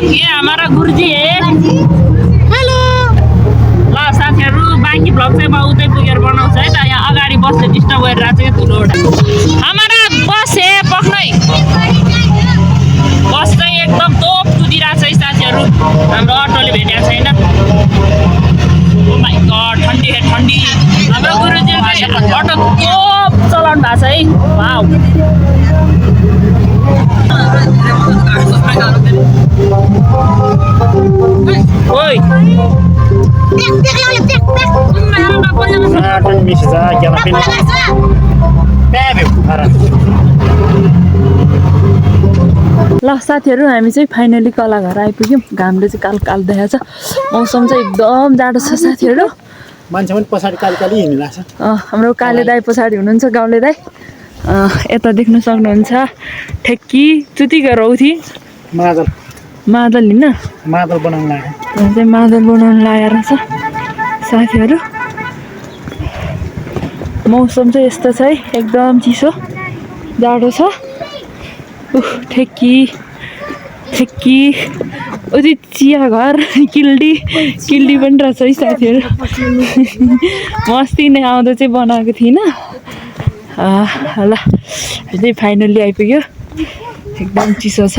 ये हमारा गुरुजी है। हेलो। ल साथीहरु बाँकी भ्लग चाहिँ म उतै पुगेर बनाउँछु है त। यहाँ अगाडि बसले डिस्टर्ब गरिरहेको छ के ठुलोवटा। हमारा बस है पक्नै। बस चाहिँ एकदम तोप कुदिरहेको छ है साथीहरु। हाम्रो अटोले भेटेको छैन। ओ माय गॉड ठन्डी है ठन्डी। हाम्रो गुरुजी चाहिँ अटो तोप चलाउनु भएको छ है। वाउ। ओइ ल साथीहरु हामी चाहिँ फाइनली कलाघर आइपुग्यौँ। घामले चाहिँ काल काल देखाएको छ। मौसम चाहिँ एकदम जाडो छ साथीहरु। मान्छे पनि पछाडी काली काली हिँडिरहेछ। हाम्रो काले दाइ पछाडि हुनुहुन्छ गाउँले दाइ। यता देख्न सक्नुहुन्छ ठेक्की चुतिका रौथी मादल मादल हैन मादल बनाउन लाग्यो। चाहिँ मादल बनाउन लागेर छ साथीहरु। मौसम चाहिँ यस्तो छ है एकदम चिसो जाडो छ। ठेक्की ठेक्की उति चिया घर किल्डी किल्डी पनि रहेछ है साथीहरु। मस्ती नै आउँदा चाहिँ बनाएको थिइनँ। ल चाहिँ फाइनल्ली आइपुग्यो। एकदम चिसो छ।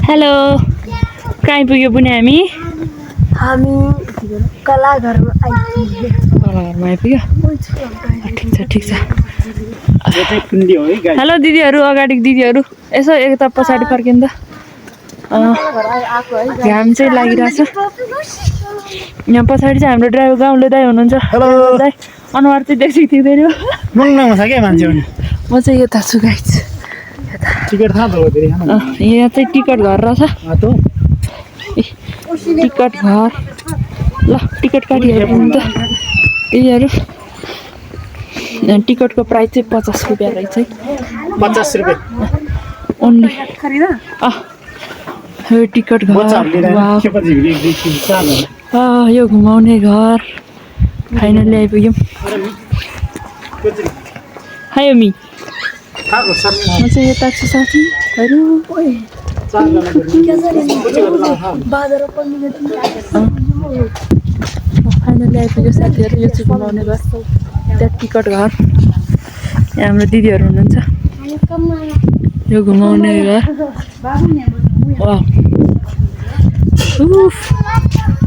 हेलो कहाँ आइपुग्यो पनि हामी कलाघरमा आइपुग्यो। कलाघरमा आइपुग्यो। ठिक छ ठिक छ। है हेलो दिदीहरु अगाडि दिदीहरु यसो यता पछाडि फर्किनु त। घाम चाहिँ लागिरहेछ। यहाँ पछाडि चाहिँ हाम्रो ड्राइभर गाउँले दाइ हुनुहुन्छ। हेलो दाइ अनुहार चाहिँ देख्दै थिइदैन। मङ्गमा छ के मान्छे पनि। म चाहिँ यता छु गाइस। टिकट थाहा भयो फेरि यहाँ चाहिँ टिकट घर रहेछ। टिकट घर ल टिकट काटिहाल्नु त दिदीहरु। टिकटको प्राइस चाहिँ 50 रुपैयाँ रहेछ है। 50 रुपैयाँ ओन्ली यो टिकट घर। यो घुमाउने घर फाइनली आइपुग्यौँ। हाय अमी म चाहिँ यता छु साथीहरु। फाइनली आइपुग्यो साथीहरु। यो चाहिँ घुमाउने घर त्यहाँ टिकट घर। यहाँ हाम्रो दिदीहरु हुनुहुन्छ। यो घुमाउने घर।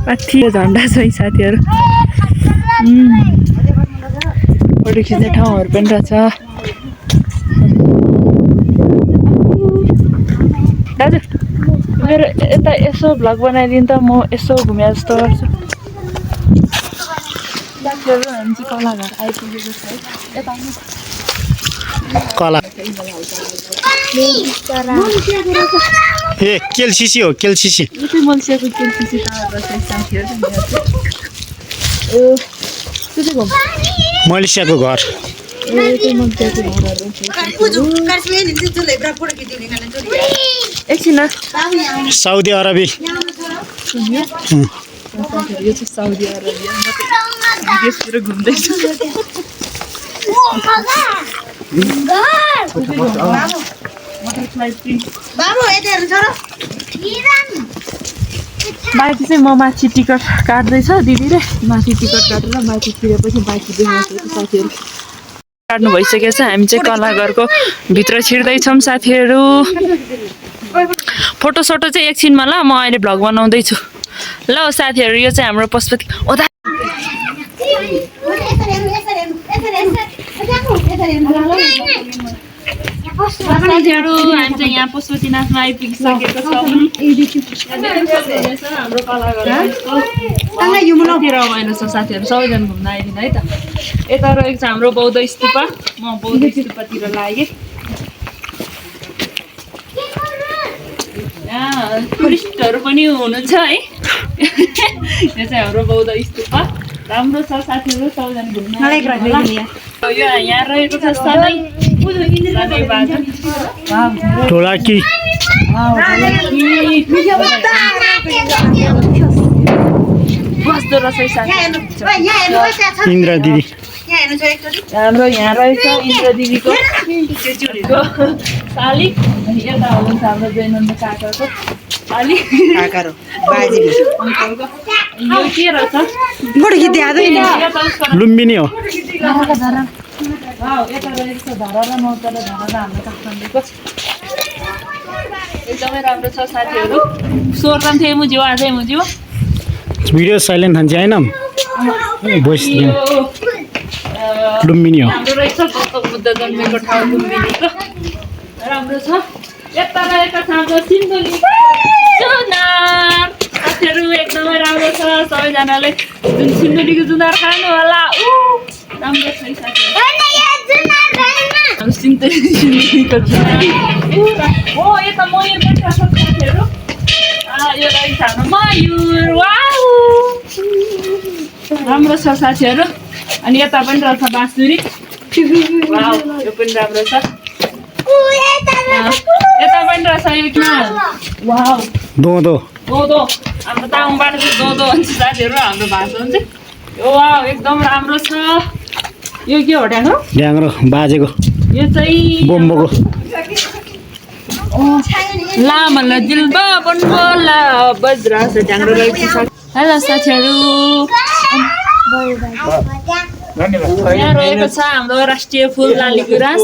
माथि झन्डा छ है साथीहरु। फोटो खिच्ने ठाउँहरु पनि रहेछ। दाजु मेरो यता यसो भ्लग बनाइदिनु त म यसो घुमे जस्तो गर्छु। साथीहरु हामी चाहिँ कलाघर आइपुगेको छ है। यता कला ए केलसीसी हो केलसीसी। यो चाहिँ मल्सियाको केलसीसी टावर रहेछ साथीहरु। मलेसियाको घर। एकछिन साउदी अरबी। यो चाहिँ साउदी अरबिया। विदेशतिर घुम्दैछु। बाँकी चाहिँ म माथि टिकट काट्दैछ दिदीले। माथि टिकट काटेर माथि छिरेपछि बाँकी देखाउँछु साथीहरु। काट्नु भइसकेको छ। हामी चाहिँ कलाघरको भित्र छिर्दैछौँ साथीहरु। फोटो सोटो चाहिँ एकछिनमा ल म अहिले भ्लग बनाउँदैछु। ल साथीहरु यो चाहिँ हाम्रो पशुपति ओदा साथीहरु हामी चाहिँ यहाँ पशुपतिनाथमा आइपुगिसकेको छौँ। हाम्रो कलाघर रमाइलो छ साथीहरु। सबैजना घुम्न आइदिनु है त। यता रहेको छ हाम्रो बौद्ध स्तूपा। म बौद्ध स्तूपातिर लागेँ। यहाँ टुरिस्टहरु पनि हुनुहुन्छ है। यो चाहिँ हाम्रो बौद्ध स्तूपा। राम्रो छ साथीहरु। सबैजना घुम्न यो यहाँ रहेको छ ढोलाकी बस्दो रहेछ साथी। इन्द्र दिदी हाम्रो यहाँ रहेछ इन्द्र दिदीको साली अनि यता हुनुहुन्छ हाम्रो जयनन्द काकाको साली काकारो बाजे अङ्कलको यो के रहेछ बडो गीत याद होइन यता उसको लुम्बिनी हो वाउ यता रहेको छ धरा र मौतला धरा र हाम्रो काठमाडौँको एकदमै राम्रो छ साथीहरू सोर्छन् थिएँ मुजियो आजै मुजियो भिडियो साइलेन्ट हान्छ होइन भोइस लुम्बिनी हो हाम्रो रहेछ गौतम बुद्ध जन्मेको ठाउँ लुम्बिनीको राम्रो छ यता रहेको छ हाम्रो सिन्धुलीको जुनार साथीहरू एकदमै राम्रो छ सबैजनाले जुन सिन्धुलीको जुनार खानु होला राम्रो छ है साथीहरू सिन्धुलीको जुनार हो यता मयूर पनि छ साथीहरू यो रहेछ हाम्रो मयूर वाउ राम्रो छ साथीहरू अनि यता पनि रहेछ बाँसुरी वाउ यो पनि राम्रो छ यता पनि रहेछ यो किन वाउ दोदो दोदो हाम्रो तामाङबाट चाहिँ दोदो भन्छ साथीहरू हाम्रो भाषामा चाहिँ यो वाउ एकदम राम्रो छ यो के हो ड्याङ्ग्रो ड्याङ्ग्रो बाजेको यो चाहिँ बोम्बोको लामला दिलबा बनबोला बज्रा छ ड्याङ्ग्रो रहेछ हेलो साथीहरू यहाँ रहेको छ हाम्रो राष्ट्रिय फुल लालीगुराँस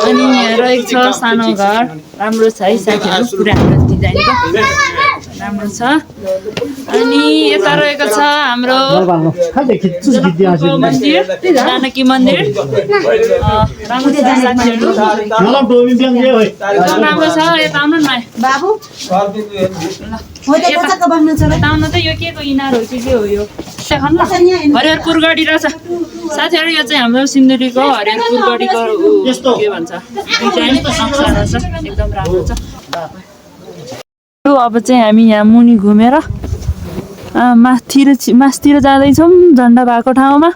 अनि यहाँ रहेको छ सानो घर राम्रो छ है साथीहरू पुरा हाम्रो डिजाइनको राम्रो छ अनि यता रहेको छ हाम्रो मन्दिर जानकी मन्दिर राम्रो छ साथीहरू एकदम राम्रो छ यता आउनु न बाबु यता आउनु त यो के को इनार हो कि के हो यो देखाउनु न हरिहरपुर गढी रहेछ साथीहरू यो चाहिँ हाम्रो सिन्धुलीको हरिहरपुर गढीको के भन्छ डिजाइन नक्सा रहेछ एकदम राम्रो छ अब चाहिँ हामी यहाँ मुनि घुमेर मासतिर जाँदैछौँ झन्डा भएको ठाउँमा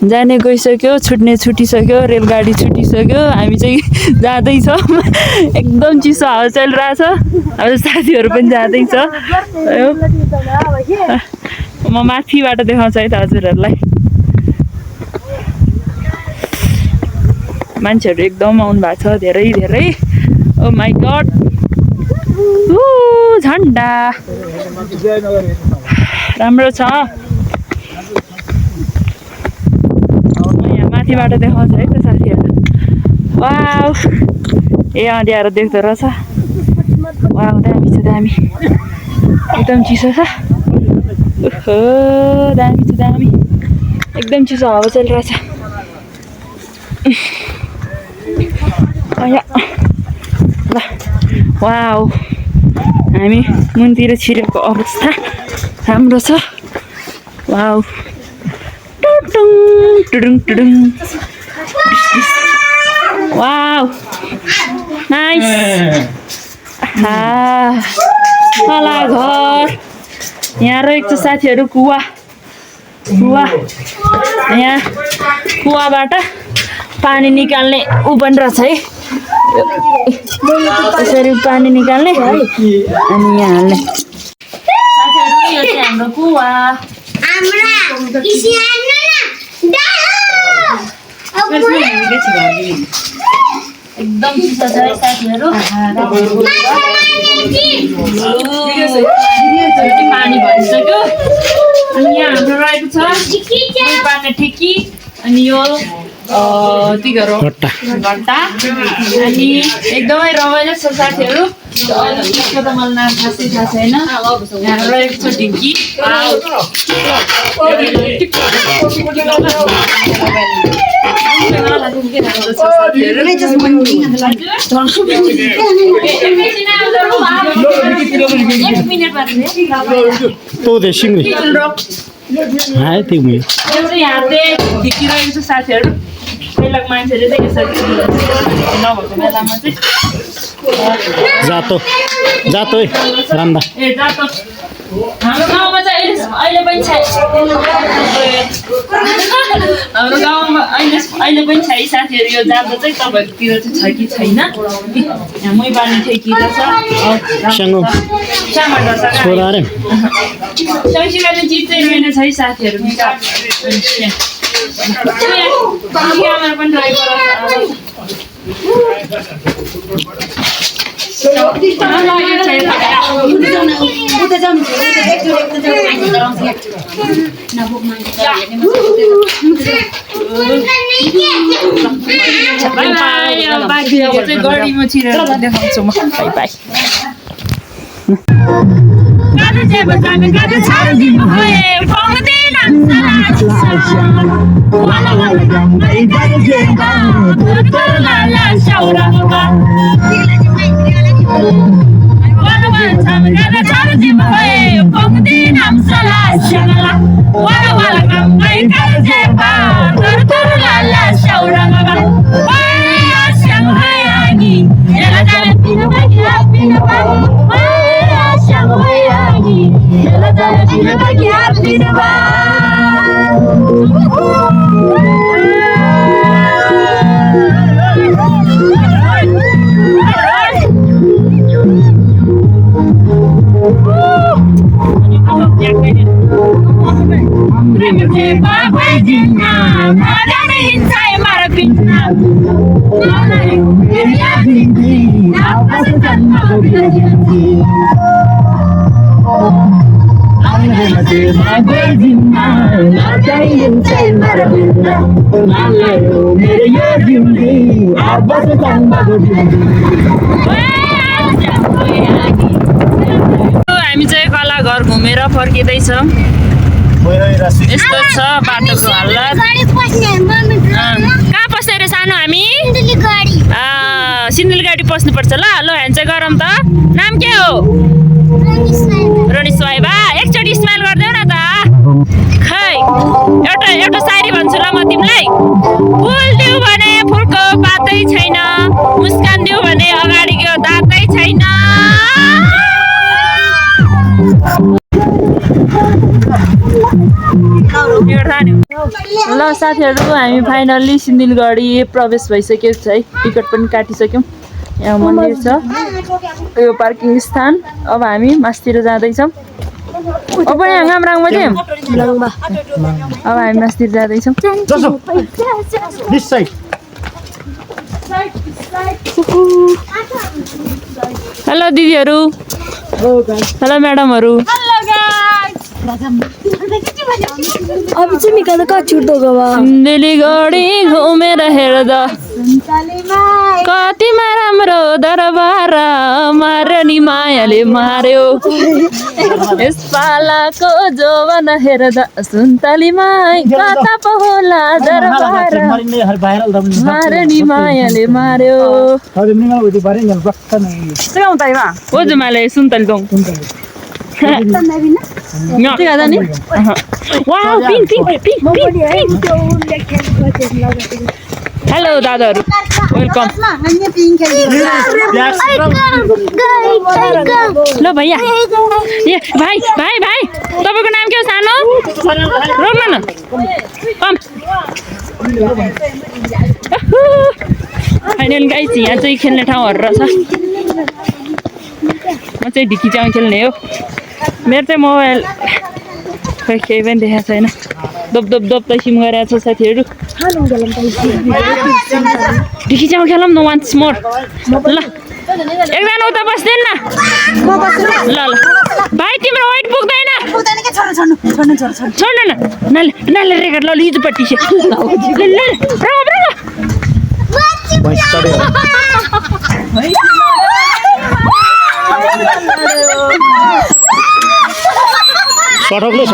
जाने गइसक्यो छुट्ने छुटिसक्यो रेलगाडी छुटिसक्यो हामी चाहिँ जाँदैछौँ एकदम चिसो हावा चलिरहेछ हाम्रो साथीहरू पनि जाँदैछ म माथिबाट देखाउँछु है त हजुरहरूलाई मान्छेहरू एकदम आउनु भएको छ धेरै धेरै ओ माई गड झन्डा राम्रो छ यहाँ माथिबाट देखाउँछ है त साथीहरू वाउ ए अँध्यारो देख्दो रहेछ वाउ दामी छ दामी एकदम चिसो छ ओहो दामी छ दामी एकदम चिसो हावा चलिरहेछ ल वाउ हामी मुनतिर छिरेको अवस्था राम्रो छ वाउ टुडुङ टुडुङ टुडुङ वाउ नाइस तला घर यहाँ रहेको छ साथीहरू कुवा यहाँ कुवाबाट पानी निकाल्ने ऊ पनि रहेछ है यसरी पानी निकाल्ने अनि यहाँ हाल्ने साथीहरू यो चाहिँ हाम्रो कुवा एकदम चिसो छ है साथीहरू पानी भरिसक्यो अनि यहाँ हाम्रो रहेको छ पार्ने ठेकी अनि यो घट्टा अनि एकदमै रमाइलो छ साथीहरू त्यसको त मलाई नाम खासै थाहा छैन यहाँ रहेको छ ढिङ्की ढिक्किरहेको छ साथीहरू पहिलाको मान्छेले चाहिँ यसरी नभएको बेलामा चाहिँ जातो जातो रान्दा ए जातो हाम्रो गाउँमा चाहिँ अहिले पनि छ हाम्रो गाउँमा अहिले पनि छ है साथीहरू यो जातो चाहिँ तपाईँहरूतिर चाहिँ छ कि छैन यहाँ मै पार्ने ठेकी रहेछ सँगसँगै चिज चाहिँ रहेन छ है साथीहरू क्यामेरा पनि रहेको रहेछ गडीमा छिरेर देखाउँछु म बाई बाई हामी चाहिँ कला घर घुमेर फर्किँदैछौँ। यस्तो छ बाटोको हालत। कहाँ पस्ने रे सानो हामी? सिन्धुली गाडी पस्नुपर्छ ल। ल ह्यान्ड चाहिँ गरौँ त। नाम के हो? रोनी स्वाइबा। एकचोटि स्माइल गरिदेऊ न त। खै एउटा सायरी भन्छु ल म तिमीलाई। फुल दिउ भने फुलको पातै छैन, मुस्कान दिउ भने अगाडिको दाँतै छैन। ल साथीहरू हामी फाइनल्ली सिन्धुलीगढी प्रवेश भइसक्यो छ है। टिकट पनि काटिसक्यौँ। यहाँ मन्दिर छ, यो पार्किङ स्थान। अब हामी मासतिर जाँदैछौँ। अब यहाँ गामराङमा थियौँ। अब हामी मासतिर जाँदैछौँ। हेलो दिदीहरू, हेलो म्याडमहरू। सिन्धुलीगढी घुमेर हेर्दा कतिमा राम्रो दरबार मार्यो नि मायाले मार्यो। यस पालाको जोवन हेर्दा सुन्तलीमा कता पो होला दरबार मार्यो नि मायाले मार्यो। ओजुमाले सुन्तली गाउँ। हेलो दादाहरू, वेलकम। ल भैया, ए भाइ भाइ भाइ तपाईँको नाम के हो सानो? रोक्नु न, कम। फाइनल गाइस यहाँ चाहिँ खेल्ने ठाउँहरू रहेछ। म चाहिँ ढिकी च्याउ खेल्ने हो। मेरो चाहिँ मोबाइल खै केही पनि देखाएको छैन। दोप दोप दोप त सिम गरिरहेको छ साथीहरू। ढिकी च्याउ खेलौँ न वान्स मोर। ल एकजना उता बस्दैन न। ल ल भाइ तिम्रो वेट पुग्दैन। छोड्नु न, नाले रेकर्ड ल हिजोपट्टि छ। सडकले छ।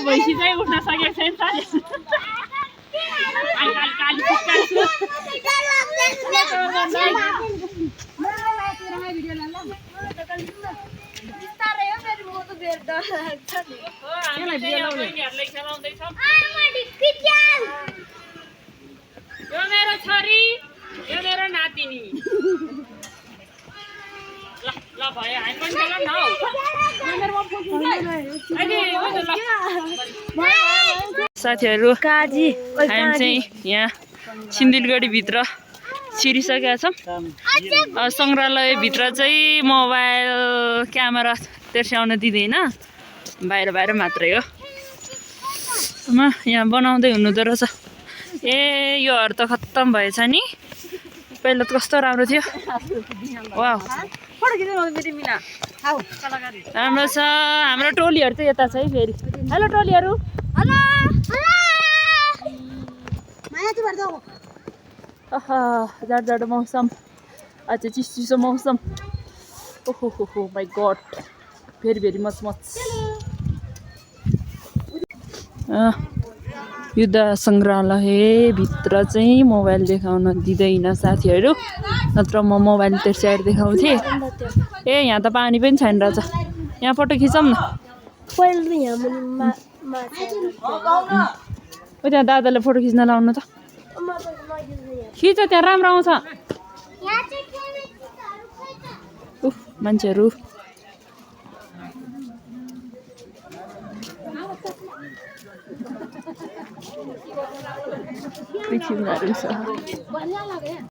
भैँसी चाहिँ उठ्न सकेको छैन। बहिनीहरूलाई खेलाउँदैछौँ यो मेरो छोरी यो मेरो नातिनी ल ल भयो हामी पनि खेलौँ न हौ साथीहरू काजी हामी चाहिँ यहाँ सिन्दिलगढीभित्र छिरिसकेका छौँ सङ्ग्रहालयभित्र चाहिँ मोबाइल क्यामेरा तेर्स्याउन दिँदैन बाहिर बाहिर मात्रै हो यहाँ बनाउँदै हुनुहुँदो रहेछ ए योहरू त खत्तम भएछ नि पहिला त कस्तो राम्रो थियो वाह राम्रो छ हाम्रो टोलीहरू चाहिँ यता छ है फेरि हेलो टोलीहरू जाडो जाडो मौसम आज चिसो चिसो मौसम ओहो हो my god very very much much युद्ध सङ्ग्रहालयभित्र चाहिँ मोबाइल देखाउन दिँदैन साथीहरू नत्र म मोबाइल तेर्स्याएर देखाउँथेँ ए यहाँ त पानी पनि छैन रहेछ यहाँ फोटो खिचौँ न ओ त्यहाँ दादाले फोटो खिच्न लाउनु त खिच त्यहाँ राम्रो आउँछ मान्छेहरू पृथ्वीहरू छ